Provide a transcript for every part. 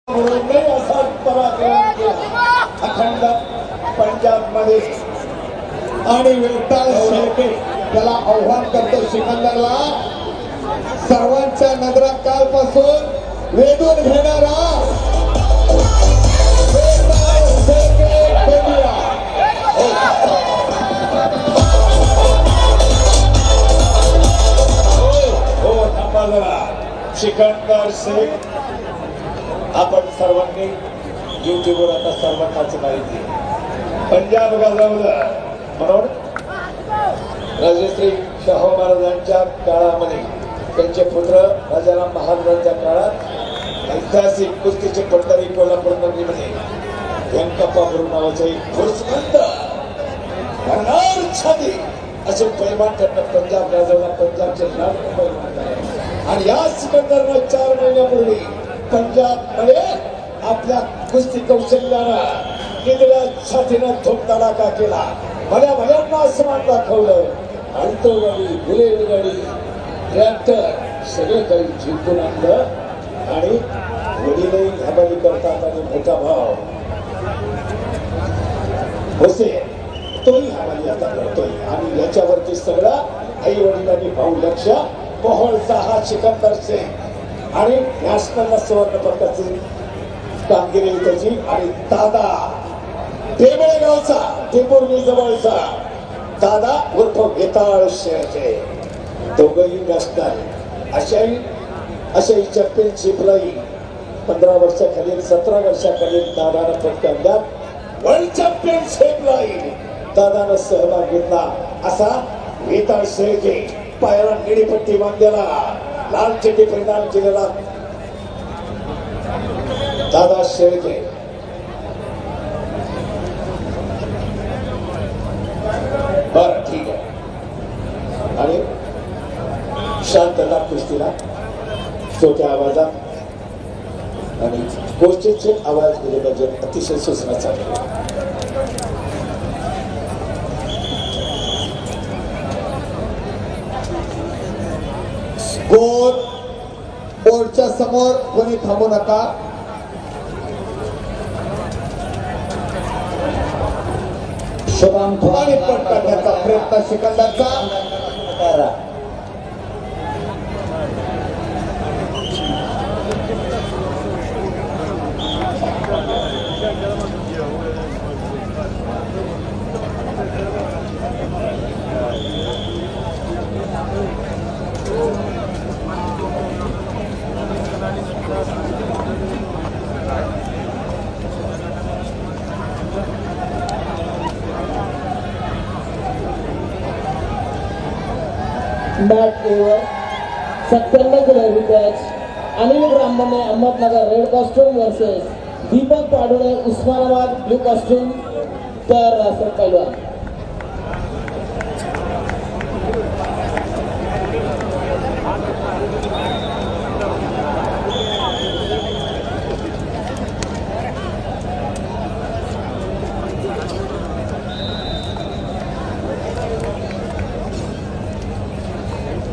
असा पराक्रम केला अखंड पंजाब मध्ये आणि वेताळ शेळके त्याला आव्हान करतो सिकंदरला सर्वांच्या नजरा कालपासून वेधून घेणारा वेताळ शेळके गोंदिया. हो थांबा जरा सिकंदर शेख आपण सर्वांनी युट्यूबवर आता सर्वांनाच माहिती पंजाब गाजवलं म्हणून राजश्री शाहू महाराजांच्या काळामध्ये त्यांचे पुत्र राजाराम महाराजांच्या काळात ऐतिहासिक कुस्तीचे पंढरी कोल्हापूर नगरीमध्ये व्यंकप्पा गुरु नावाचे एक पुरुषमंत छाती असे पैलवान त्यांना पंजाब गाजवला. पंजाबचे लाडके पैलवान झाले आणि या सिकंदरनं 4 महिन्यापूर्वी पंजाब मध्ये आपल्या कुस्ती कौशल्यानं केलेल्या छातीनं धोमधडाका केला. भल्या भल्यांना आसमान दाखवलं. अल्टो गाडी, बुलेट गाडी, ट्रॅक्टर सगळे काही जिंकून आणलं आणि वडीलही हवाली करतात आणि मोठा भाव होसे तोही हवाली आता करतोय आणि याच्यावरती सगळा आई वडिलांनी भाऊ लक्ष पोहळचा हा सिकंदर शेख आणि नॅशनल सुवर्ण पदकाची कामगिरी त्याची आणि दादा टेंबळेगावचा टेंभुर्णी जवळचा दादा उर्फ वेताळ शेळके दोघंही नॅशनल आशियाई चॅम्पियनशिपलाही 15 वर्षाखालील 17 वर्षाखालील दादानं पदकावल्यात वर्ल्ड चॅम्पियनशिपलाही दादानं सहभाग घेतला. असा वेताळ शेळके पायाला निळी पट्टी बांधलेला लाल चड्डी परिधान केलेला दादा शेळके बर ठीक आहे आणि शांतता कुस्तीला छोट्या आवाजात आणि गोष्टीचे आवाज दिले पाहिजे. अतिशय सूचना चांगली बोर्डच्या समोर कोणी थांबू नका. शुभम थोरात पट काढण्याचा प्रयत्न सिकंदरचा. Match over 97 kilo match Anil Brahmane Ahmednagar red costume versus Deepak Padule Osmanabad blue costume. तर असं पैलवान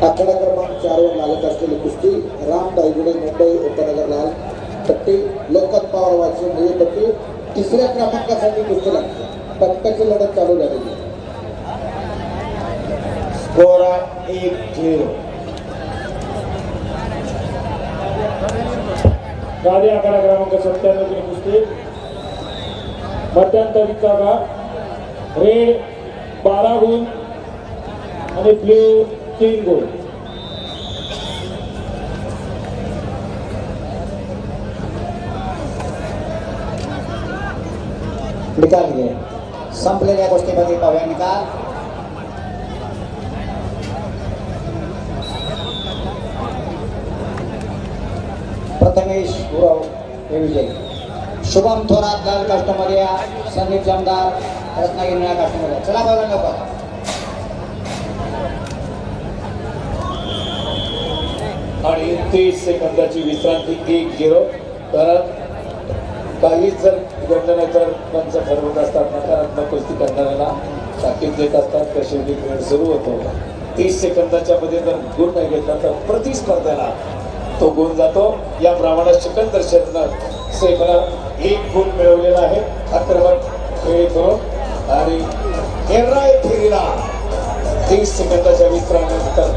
आखाडा क्रमांक 4 वर लागत असलेली कुस्ती राम दायगुडे मुंबई उपनगर लाल पट्टी लोकत पवार वाची निळी पट्टी. 3ऱ्या क्रमांकासाठी कुस्ती लागते. पदकाची लढत चालू झालेली आहे. स्कोर 1-0. गाडी आखाडा क्रमांक 97 ची कुस्ती मध्यंतरीचा का रेड 12 गुण आणि ब्ल्यू 3 गुण. निकाल घे संपलेल्या गोष्टीमध्ये पाहूया निकाल. प्रथमेश गुरव हे विजय. शुभम थोरात लाल काष्टमध्ये, संदीप जमदार रत्नागिरी निळ्या काष्टमध्ये. चला बघा लवकर. आणि 30 सेकंदाची विश्रांती 1-0. कारण काही जर घडलं नाही तर पंच ठरवत असतात नकारात्मक कुस्ती करणाऱ्याला ताकीद देत असतात. कशी खेळ सुरू होतो. 30 सेकंदाच्या मध्ये जर गुण नाही घेतला तर प्रतिस्पर्ध्याला तो गुण जातो. या प्रमाणात सिकंदर शेखनं सेफला 1 गुण मिळवलेला आहे आक्रमक खेळी करून आणि निर्णय फेरीला 30 सेकंदाच्या विश्रामानंतर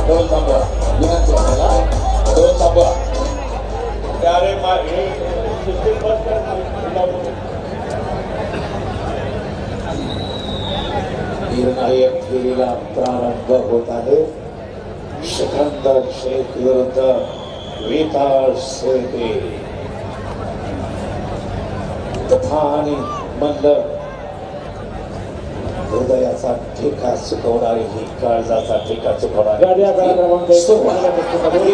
दोन थांबवा विनंती आपल्याला दोन थांबवा त्याने मागे सिस्टीम बंद कर. निर्णायक फेरीला प्रारंभ होत आहे. सिकंदर शेख विरुद्ध वेताळ शेळके. तुफानी मंद हृदयाचा ठेका चुकवणारी ही काळजाचा ठेका चुकवणारी गादी आकडा क्रमांक 1 पहिल्या कुस्तीमध्ये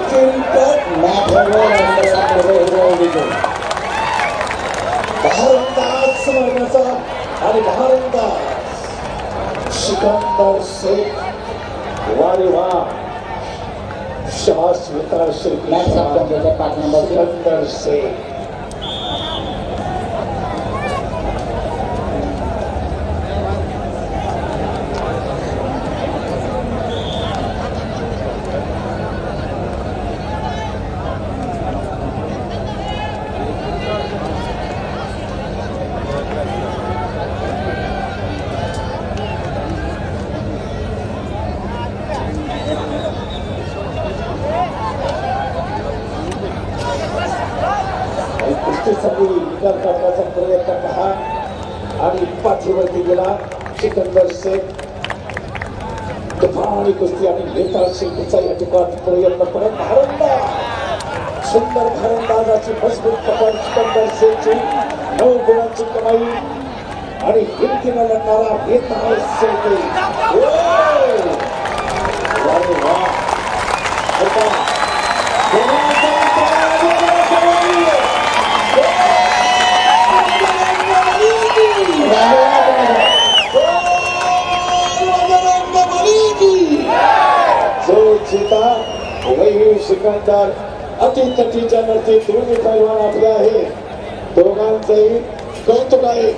भारंदाज मारण्याचा आणि भारंदाज सिकंदर शेख. वारे वा शाबाश वेताळ शेळके. मॅच संपल्याच्या 5 नंबर सिकंदर शेख कुस्तीसाठी निकाल काढण्याचा प्रयत्न पहा आणि पाठीवरती गेला सिकंदर शेख. तुफानी कुस्ती आणि वेताळ शेळकेचा या ठिकाणी प्रयत्न परत भारंदाज सुंदर भारंदाजाची मजबूत पकड सिकंदर शेखची 9 गुणांची कमाई आणि हिमतीनं लढणारा वेताळ शेळके. वारे वा. आता जो जीता वही सिकंदर. अटीतटीच्या नरती दोन्ही पैलवान आपले आहे. दोघांचंही कौतुक आहे.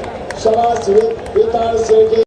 शाबास वेताळ शेळके.